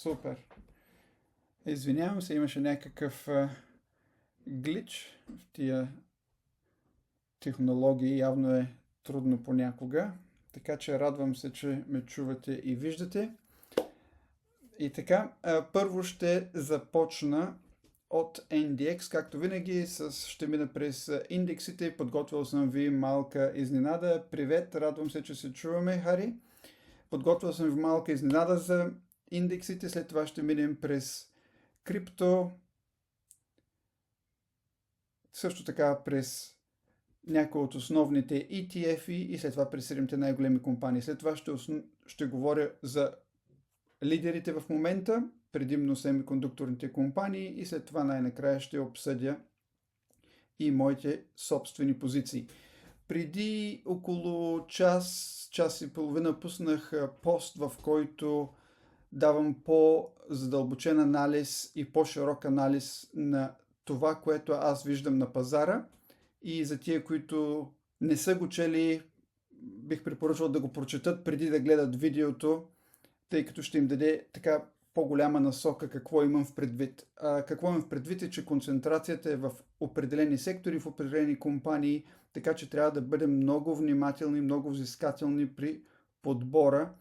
Супер. Извинявам се, имаше някакъв глич в тия технологии. Явно е трудно понякога. Така че радвам се, че ме чувате и виждате. И така, първо ще започна от NDX, както винаги, ще мина през индексите. Подготвил съм ви малка изненада. Привет, радвам се, че се чуваме, Хари. Подготвил съм ви малка изненада за индексите, след това ще минем през крипто, също така през някои от основните ETF и след това през 7-те най-големи компании. След това ще говоря за лидерите в момента, предимно семикондукторните компании и след това най-накрая ще обсъдя и моите собствени позиции. Преди около час и половина пуснах пост, в който давам по-задълбочен анализ и по-широк анализ на това, което аз виждам на пазара. И за тия, които не са го чели, бих препоръчал да го прочетат преди да гледат видеото, тъй като ще им даде така по-голяма насока какво имам в предвид. Какво имам в предвид е, че концентрацията е в определени сектори, в определени компании, така че трябва да бъдем много внимателни, много взискателни при подбора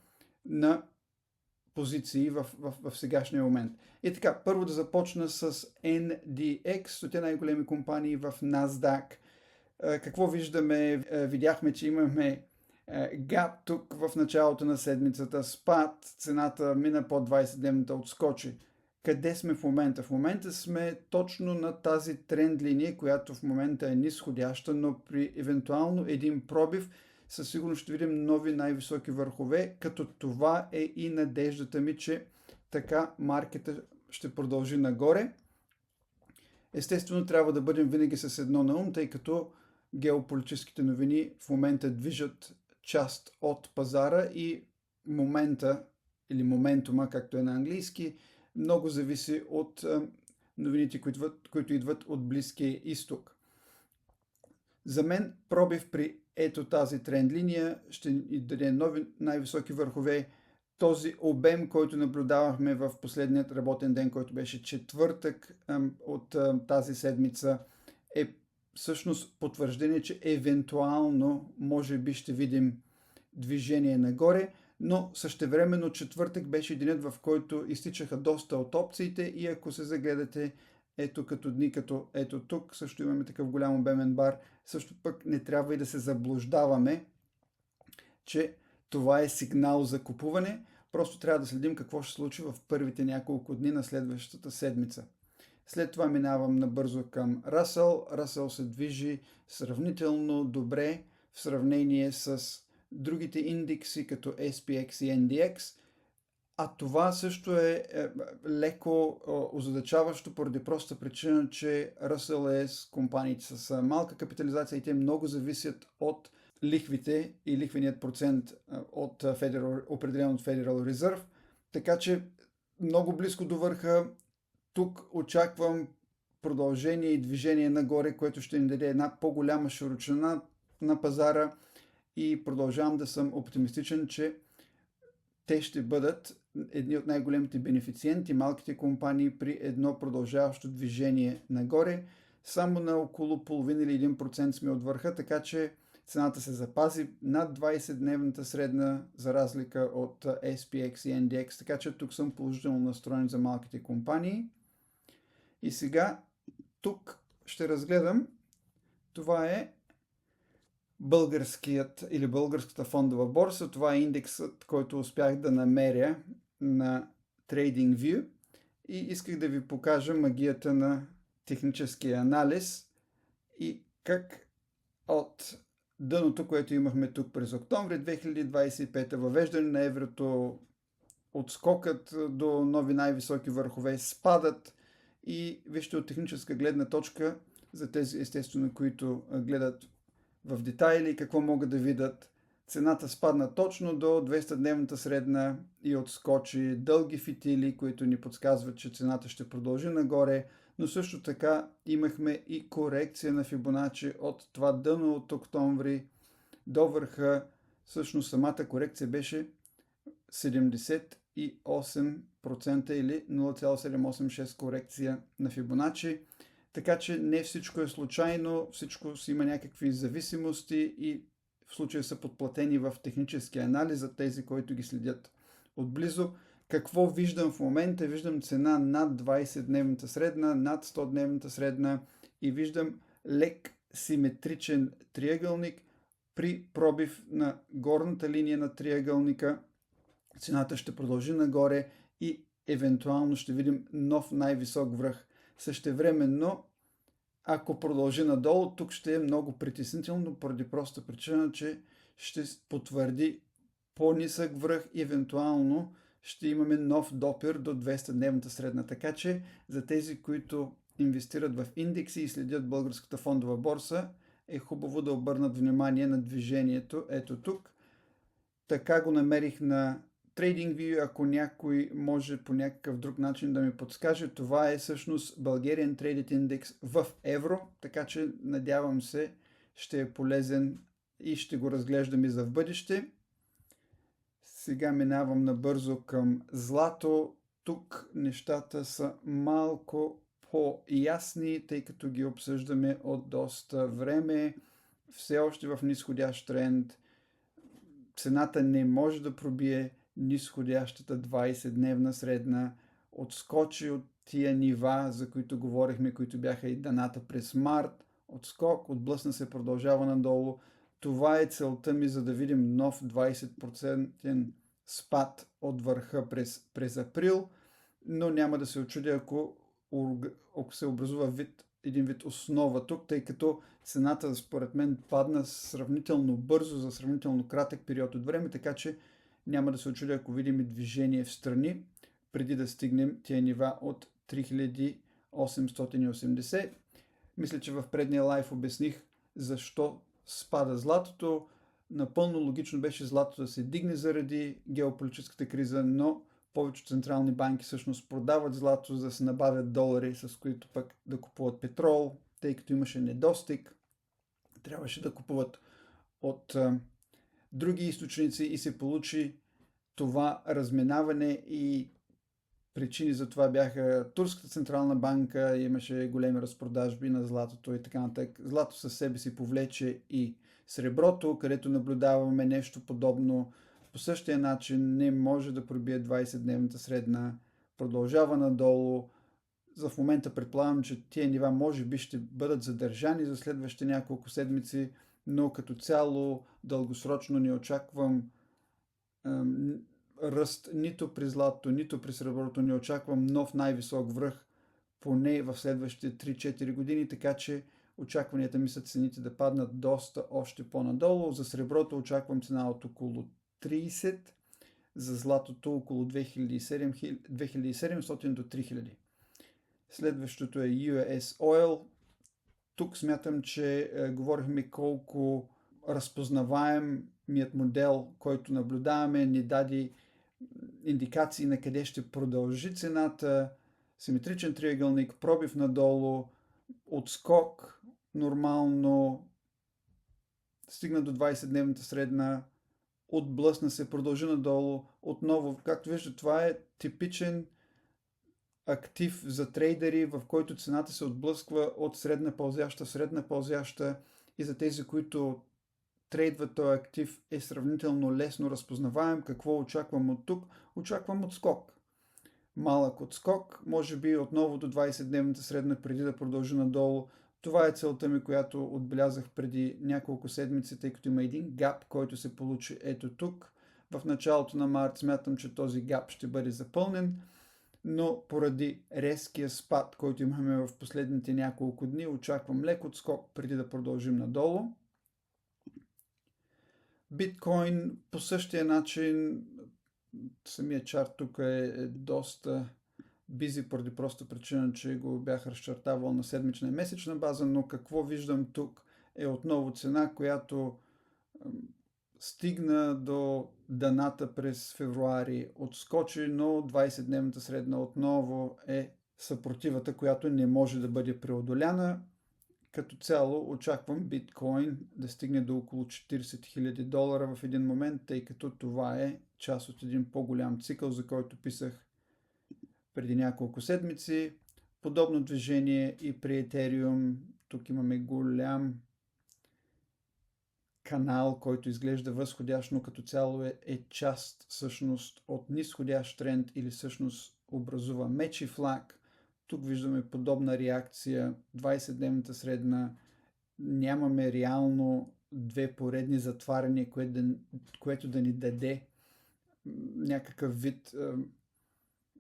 на позиции в сегашния момент. И така, първо да започна с NDX, стоте най-големи компании в NASDAQ. Какво виждаме? Видяхме, че имаме гап тук в началото на седмицата, спад, цената мина под 20-дневната, отскочи. Къде сме в момента? В момента сме точно на тази тренд линия, която в момента е нисходяща, но при евентуално един пробив със сигурност ще видим нови най-високи върхове, като това е и надеждата ми, че така маркета ще продължи нагоре. Естествено, трябва да бъдем винаги с едно на ум, тъй като геополитическите новини в момента движат част от пазара и момента или моментума, както е на английски, много зависи от новините, които идват от Близкия изток. За мен пробив при ето тази тренд линия ще ни даде нови най-високи върхове. Този обем, който наблюдавахме в последният работен ден, който беше четвъртък от тази седмица, е всъщност потвърждение, че евентуално може би ще видим движение нагоре, но същевременно четвъртък беше денят, в който изтичаха доста от опциите и ако се загледате ето като дни, като ето тук, също имаме такъв голям обемен бар, също пък не трябва и да се заблуждаваме, че това е сигнал за купуване, просто трябва да следим какво ще се случи в първите няколко дни на следващата седмица. След това минавам набързо към Russell. Russell се движи сравнително добре в сравнение с другите индекси, като SPX и NDX. А това също е леко озадачаващо поради проста причина, че Russell е с компаниите с малка капитализация и те много зависят от лихвите и лихвеният процент определен от Federal Reserve. Така че много близко до върха. Тук очаквам продължение и движение нагоре, което ще ни даде една по-голяма широчина на пазара и продължавам да съм оптимистичен, че те ще бъдат едни от най-големите бенефициенти, малките компании при едно продължаващо движение нагоре. Само на около половина или 1% сме от върха, така че цената се запази над 20-дневната средна, за разлика от SPX и NDX, така че тук съм положително настроен за малките компании. И сега тук ще разгледам, това е българският или българската фондова борса, това е индексът, който успях да намеря на TradingView и исках да ви покажа магията на техническия анализ и как от дъното, което имахме тук през октомври 2025, въвеждане на еврото, отскокът до нови най-високи върхове, спадат и вижте от техническа гледна точка за тези естествено, които гледат в детайли какво могат да видят. Цената спадна точно до 200-дневната средна и отскочи, дълги фитили, които ни подсказват, че цената ще продължи нагоре, но също така имахме и корекция на Фибоначи от това дъно от октомври до върха. Всъщност самата корекция беше 0,78% или 0,786 корекция на Фибоначи. Така че не всичко е случайно, всичко си има някакви зависимости и в случая са подплатени в техническия анализ за тези, които ги следят отблизо. Какво виждам в момента? Виждам цена над 20-дневната средна, над 100-дневната средна и виждам лек симетричен триъгълник. При пробив на горната линия на триъгълника цената ще продължи нагоре и евентуално ще видим нов най-висок връх. Същевременно, ако продължи надолу, тук ще е много притеснително поради проста причина, че ще потвърди по-нисък връх и евентуално ще имаме нов допир до 200-дневната средна. Така че за тези, които инвестират в индекси и следят българската фондова борса, е хубаво да обърнат внимание на движението. Ето тук. Така го намерих на TradingView. Ако някой може по някакъв друг начин да ми подскаже, това е всъщност Bulgarian Traded Index в евро, така че надявам се ще е полезен и ще го разглеждам и за в бъдеще. Сега минавам набързо към злато. Тук нещата са малко по-ясни, тъй като ги обсъждаме от доста време. Все още в нисходящ тренд. Цената не може да пробие нисходящата 20-дневна средна. Отскочи от тия нива, за които говорихме, които бяха и даната през март. Отскок, отблъсна се, продължава надолу. Това е целта ми, за да видим нов 20% спад от върха през април, но няма да се очудя, ако се образува един вид основа тук, тъй като цената според мен падна сравнително бързо за сравнително кратък период от време, така че няма да се очудя, ако видим и движение в страни, преди да стигнем тия нива от 3880. Мисля, че в предния лайф обясних защо спада златото. Напълно логично беше златото да се дигне заради геополитическата криза, но повечето централни банки всъщност продават злато, за да се набавят долари, с които пък да купуват петрол, тъй като имаше недостиг. Трябваше да купуват от други източници и се получи това разминаване и причини за това бяха Турската централна банка, имаше големи разпродажби на златото и така нататък. Злато със себе си повлече и среброто, където наблюдаваме нещо подобно. По същия начин не може да пробие 20-дневната средна, продължава надолу. За в момента предполагам, че тия нива може би ще бъдат задържани за следващите няколко седмици, но като цяло дългосрочно не очаквам ръст нито при златото, нито при среброто, не очаквам нов най-висок връх поне в следващите 3-4 години, така че очакванията ми са цените да паднат доста още по-надолу. За среброто очаквам цена от около 30, за златото около 2700 до 3000. Следващото е US Oil. Тук смятам, че говорихме колко разпознаваемият модел, който наблюдаваме, ни даде индикации на къде ще продължи цената, симетричен триъгълник, пробив надолу, отскок, нормално, стигна до 20-дневната средна, отблъсна се, продължи надолу, отново, както виждате, това е типичен актив за трейдери, в който цената се отблъсква от средна пълзяща и за тези, които трейдват този актив е сравнително лесно разпознаваем. Какво очаквам от тук? Очаквам отскок. Малък отскок, може би отново до 20-дневната средна преди да продължи надолу. Това е целта ми, която отбелязах преди няколко седмици, тъй като има един гап, който се получи ето тук. В началото на март смятам, че този гап ще бъде запълнен, но поради резкия спад, който имаме в последните няколко дни, очаквам лек отскок преди да продължим надолу. Биткоин по същия начин, самия чарт тук е доста бизи поради проста причина, че го бях разчертавал на седмична и месечна база, но какво виждам тук е отново цена, която стигна до дъната през февруари, отскочи, но 20-дневната средна отново е съпротивата, която не може да бъде преодоляна. Като цяло очаквам биткоин да стигне до около 40 000 долара в един момент, тъй като това е част от един по-голям цикъл, за който писах преди няколко седмици. Подобно движение и при Ethereum. Тук имаме голям канал, който изглежда възходящ, но като цяло е част всъщност от нисходящ тренд или всъщност образува мечи флаг. Тук виждаме подобна реакция, 20-дневната средна, нямаме реално две поредни затваряния, което да ни даде някакъв вид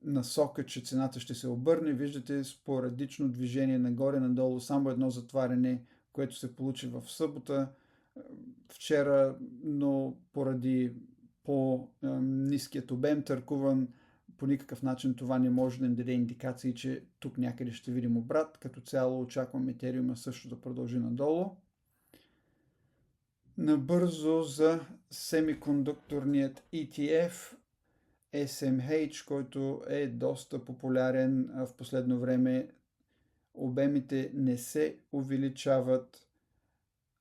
насока, че цената ще се обърне. Виждате спорадично движение нагоре-надолу, само едно затваряне, което се получи в събота, вчера, но поради по-ниският обем търкуван, по никакъв начин това не може да ни даде индикации, че тук някъде ще видим обрат. Като цяло очаквам Ethereum също да продължи надолу. Набързо за семикондукторният ETF SMH, който е доста популярен в последно време. Обемите не се увеличават,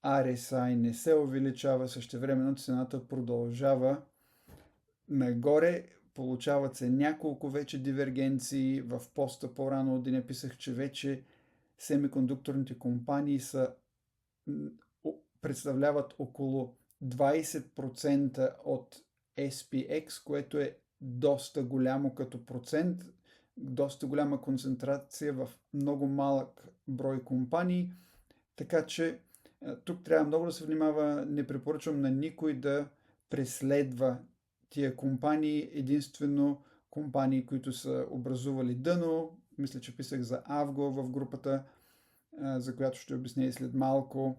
RSI не се увеличава, същевременно цената продължава нагоре. Получават се няколко вече дивергенции. В поста по-рано от деня писах, че вече семикондукторните компании представляват около 20% от SPX, което е доста голямо като процент, доста голяма концентрация в много малък брой компании, така че тук трябва много да се внимава. Не препоръчвам на никой да преследва тия компании, единствено компании, които са образували дъно. Мисля, че писах за Avgo в групата, за която ще обясня и след малко,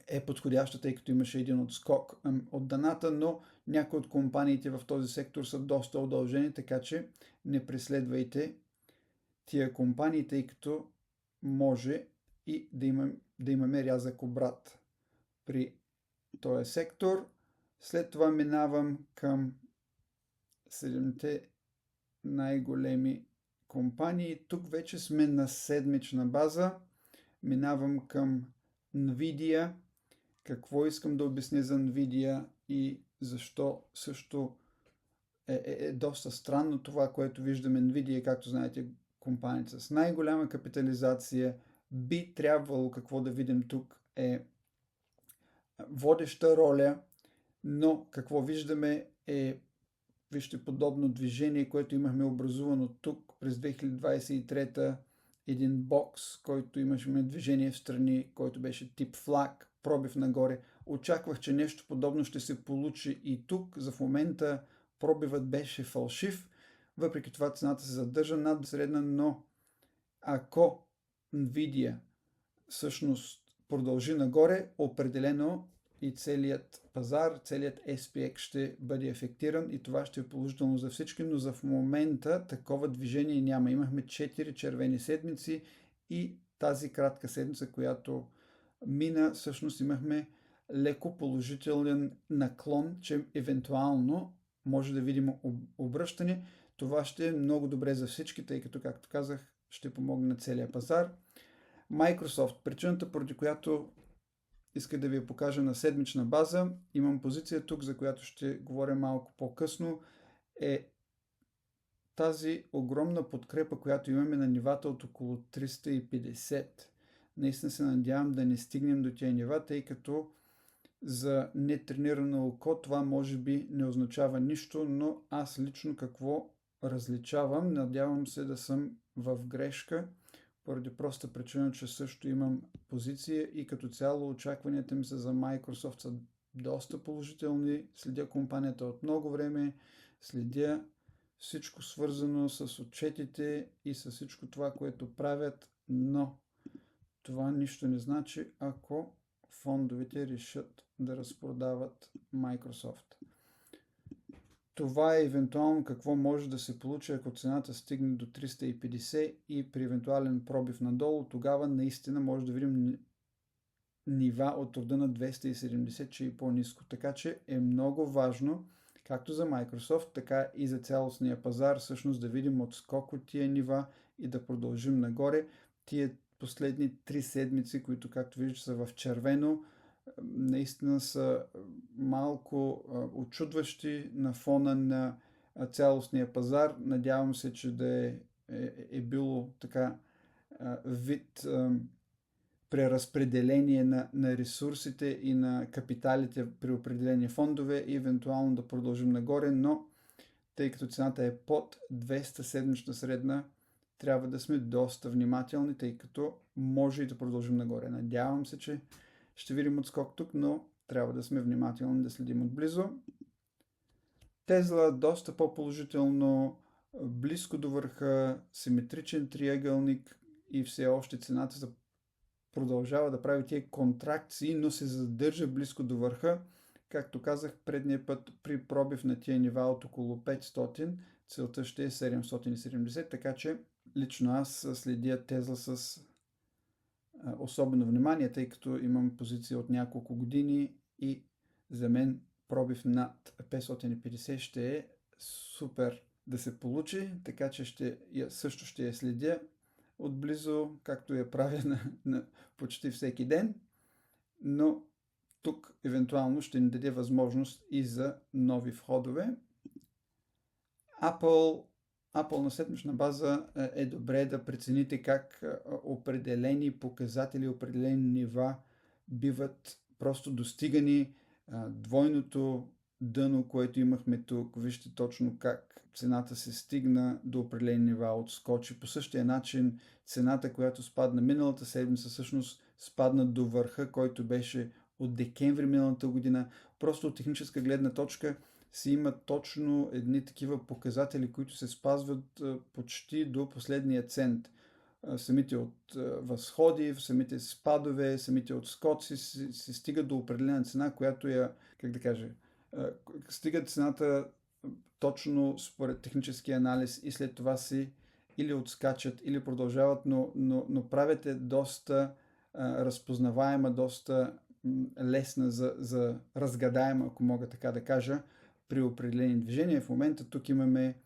е подходяща, тъй като имаше един отскок от дъната, но някои от компаниите в този сектор са доста удължени, така че не преследвайте тия компании, тъй като може и да имаме рязък обрат при този сектор. След това минавам към 7-те най-големи компании. Тук вече сме на седмична база. Минавам към Nvidia. Какво искам да обясня за Nvidia и защо също е доста странно това, което виждаме. Nvidia, както знаете, компанията с най-голяма капитализация. Би трябвало, какво да видим тук, е водеща роля, но какво виждаме е, вижте, подобно движение, което имахме образувано тук през 2023, един бокс, който имахме движение в страни, който беше тип флаг, пробив нагоре. Очаквах, че нещо подобно ще се получи и тук. За в момента пробивът беше фалшив, въпреки това цената се задържа над средна, но ако Nvidia всъщност продължи нагоре, определено и целият пазар, целият SPX ще бъде ефектиран и това ще е положително за всички, но за в момента такова движение няма. Имахме 4 червени седмици и тази кратка седмица, която мина, всъщност имахме леко положителен наклон, че евентуално може да видим обръщане. Това ще е много добре за всички, тъй като, както казах, ще помогне на целия пазар. Microsoft, причината, поради която иска да ви я покажа на седмична база, имам позиция тук, за която ще говоря малко по-късно, е тази огромна подкрепа, която имаме на нивата от около 350. Наистина се надявам да не стигнем до тези нива, тъй като за нетренирано око това може би не означава нищо, но аз лично какво различавам, надявам се да съм в грешка, поради проста причина, че също имам позиция и като цяло очакванията ми са за Microsoft са доста положителни. Следя компанията от много време, следя всичко свързано с отчетите и с всичко това, което правят, но това нищо не значи, ако фондовете решат да разпродават Microsoft. Това е евентуално какво може да се получи, ако цената стигне до 350 и при евентуален пробив надолу, тогава наистина може да видим нива от рода на 270, че и по-ниско. Така че е много важно, както за Microsoft, така и за цялостния пазар, всъщност да видим отскок от тия нива и да продължим нагоре. Тия последни 3 седмици, които, както виждате, са в червено, наистина са малко очудващи на фона на цялостния пазар. Надявам се, че да е било така вид преразпределение на ресурсите и на капиталите при определени фондове и евентуално да продължим нагоре, но тъй като цената е под 200 седмична средна, трябва да сме доста внимателни, тъй като може и да продължим нагоре. Надявам се, че ще видим отскок тук, но трябва да сме внимателни, да следим отблизо. Тезла доста по-положително, близко до върха, симетричен триъгълник и все още цената продължава да прави тия контракции, но се задържа близко до върха. Както казах предния път, при пробив на тия нива от около 500, целта ще е 770, така че лично аз следя Тезла с особено внимание, тъй като имам позиция от няколко години и за мен пробив над 550 ще е супер да се получи, така че също ще я следя отблизо, както я правя на почти всеки ден, но тук евентуално ще ни даде възможност и за нови входове. Apple на седмична база е добре да прецените как определени показатели, определени нива биват просто достигани. Двойното дъно, което имахме тук, вижте точно как цената се стигна до определени нива, отскочи. По същия начин цената, която спадна миналата седмица, всъщност спадна до върха, който беше от декември миналата година. Просто от техническа гледна точка си има точно едни такива показатели, които се спазват почти до последния цент. Самите от възходи, самите спадове, самите отскоци се стига до определена цена, която стига цената точно според технически анализ и след това си или отскачат, или продължават, но правят доста разпознаваема, доста лесна за разгадаема, ако мога така да кажа, при определени движения. В момента тук имаме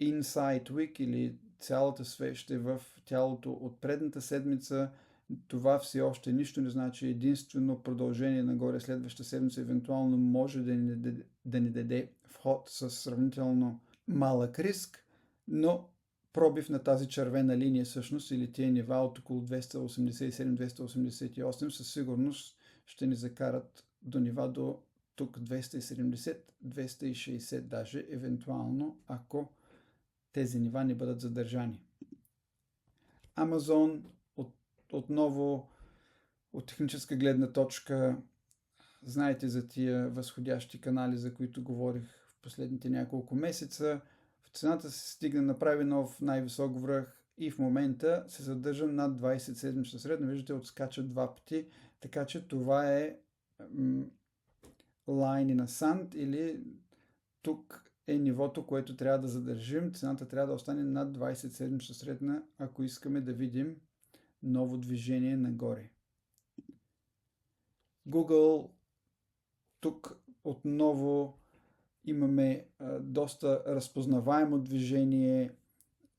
Inside Week или цялата свеща в тялото от предната седмица. Това все още нищо не значи. Единствено продължение нагоре следващата седмица евентуално може да ни даде вход с сравнително малък риск, но пробив на тази червена линия всъщност или тия нива от около 287-288 със сигурност ще ни закарат до нива до тук 270-260 даже, евентуално, ако тези нива не бъдат задържани. Amazon отново от техническа гледна точка, знаете за тия възходящи канали, за които говорих в последните няколко месеца. В цената се стигна, направи нов най-висок връх и в момента се задържа над 20 седмична средно. Виждате, отскача два пъти, така че това е line на sand или тук е нивото, което трябва да задържим. Цената трябва да остане над 20 седмична средна, ако искаме да видим ново движение нагоре. Google, тук отново имаме доста разпознаваемо движение.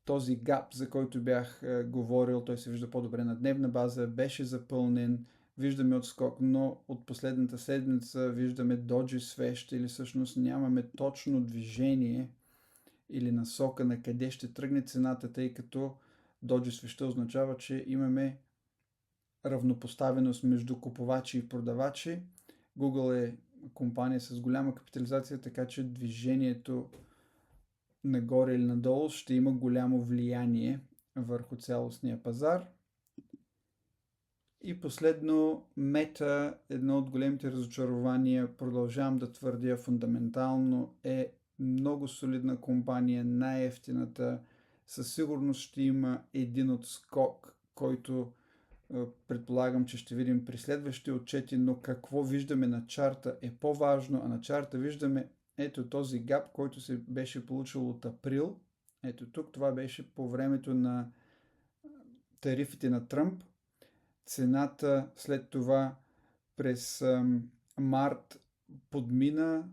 Този гап, за който бях говорил, той се вижда по-добре на дневна база, беше запълнен. Виждаме отскок, но от последната седмица виждаме доджи свещ или всъщност нямаме точно движение или насока на къде ще тръгне цената, тъй като доджи свеща означава, че имаме равнопоставеност между купувачи и продавачи. Google е компания с голяма капитализация, така че движението нагоре или надолу ще има голямо влияние върху цялостния пазар. И последно, Мета, едно от големите разочарования, продължавам да твърдя фундаментално, е много солидна компания, най-ефтината. Със сигурност ще има един отскок, който предполагам, че ще видим при следващите отчети, но какво виждаме на чарта е по-важно, а на чарта виждаме ето този гап, който се беше получил от април. Ето тук, това беше по времето на тарифите на Тръмп. Цената след това през март подмина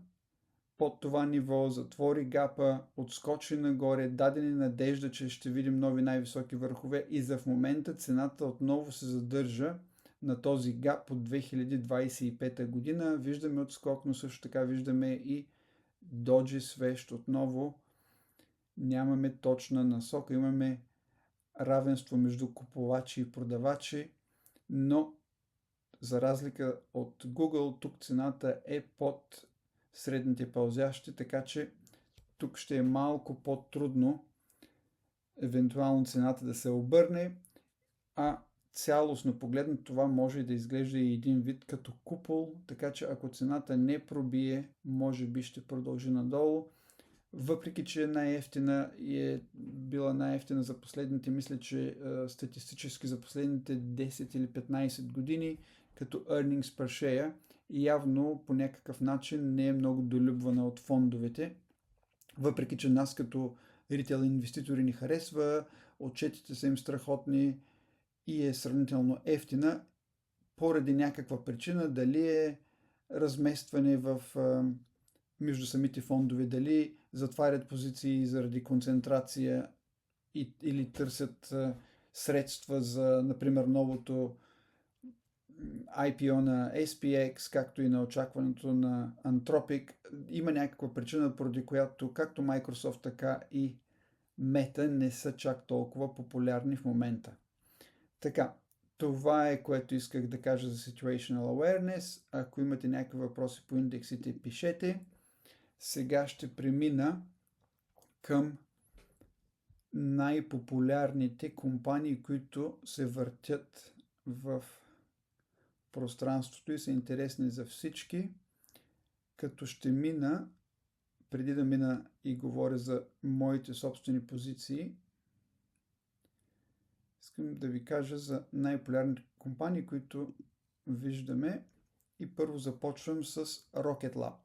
под това ниво, затвори гапа, отскочи нагоре, даде ни надежда, че ще видим нови най-високи върхове и в момента цената отново се задържа на този гап от 2025 година. Виждаме отскок, но също така виждаме и доджи свещ отново. Нямаме точна насока, имаме равенство между купувачи и продавачи, но за разлика от Google, тук цената е под средните пълзящи, така че тук ще е малко по-трудно евентуално цената да се обърне, а цялостно погледнато това може да изглежда и един вид като купол, така че ако цената не пробие, може би ще продължи надолу. Въпреки, че е най-ефтина и е била най-ефтина за последните, мисля, че статистически за последните 10 или 15 години, като earnings per share, явно по някакъв начин не е много долюбвана от фондовете. Въпреки, че нас като ритейл инвеститори ни харесва, отчетите са им страхотни и е сравнително ефтина, поради някаква причина, дали е разместване между самите фондове, дали затварят позиции заради концентрация или търсят средства за, например, новото IPO на SPX, както и на очакването на Anthropic. Има някаква причина, поради която както Microsoft, така и Meta не са чак толкова популярни в момента. Така, това е, което исках да кажа за Situational Awareness. Ако имате някакви въпроси по индексите, пишете. Сега ще премина към най-популярните компании, които се въртят в пространството и са интересни за всички, като ще мина, преди да мина и говоря за моите собствени позиции, искам да ви кажа за най-популярните компании, които виждаме, и първо започвам с Rocket Lab.